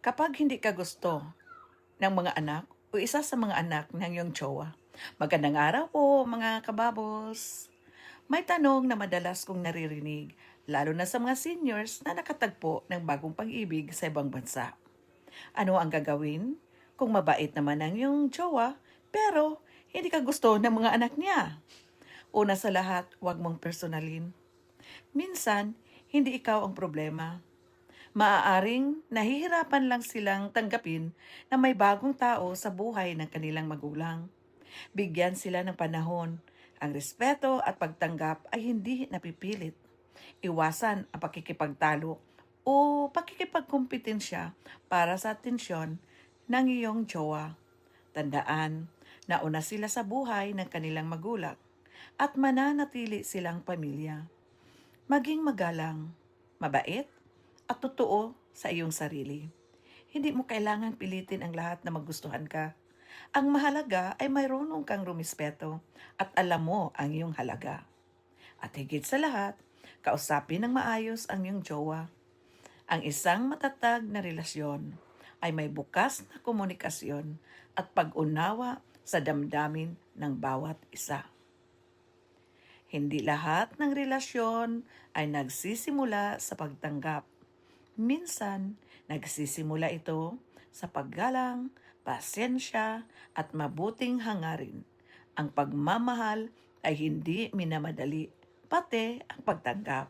Kapag hindi ka gusto ng mga anak o isa sa mga anak ng iyong jowa. Magandang araw po mga kababos. May tanong na madalas kong naririnig, lalo na sa mga seniors na nakatagpo ng bagong pag-ibig sa ibang bansa. Ano ang gagawin kung mabait naman ang iyong jowa pero hindi ka gusto ng mga anak niya? Una sa lahat, huwag mong personalin. Minsan, hindi ikaw ang problema. Maaaring nahihirapan lang silang tanggapin na may bagong tao sa buhay ng kanilang magulang. Bigyan sila ng panahon. Ang respeto at pagtanggap ay hindi napipilit. Iwasan ang pakikipagtalo o pakikipagkumpetensya para sa atensyon ng iyong jowa. Tandaan, nauna sila sa buhay ng kanilang magulang at mananatili silang pamilya. Maging magalang, mabait, at totoo sa iyong sarili. Hindi mo kailangan pilitin ang lahat na magustuhan ka. Ang mahalaga ay mayroon kang rumispeto at alam mo ang iyong halaga. At higit sa lahat, kausapin ng maayos ang iyong jowa. Ang isang matatag na relasyon ay may bukas na komunikasyon at pag-unawa sa damdamin ng bawat isa. Hindi lahat ng relasyon ay nagsisimula sa pagtanggap. Minsan, nagsisimula ito sa paggalang, pasensya at mabuting hangarin. Ang pagmamahal ay hindi minamadali, pati ang pagtanggap.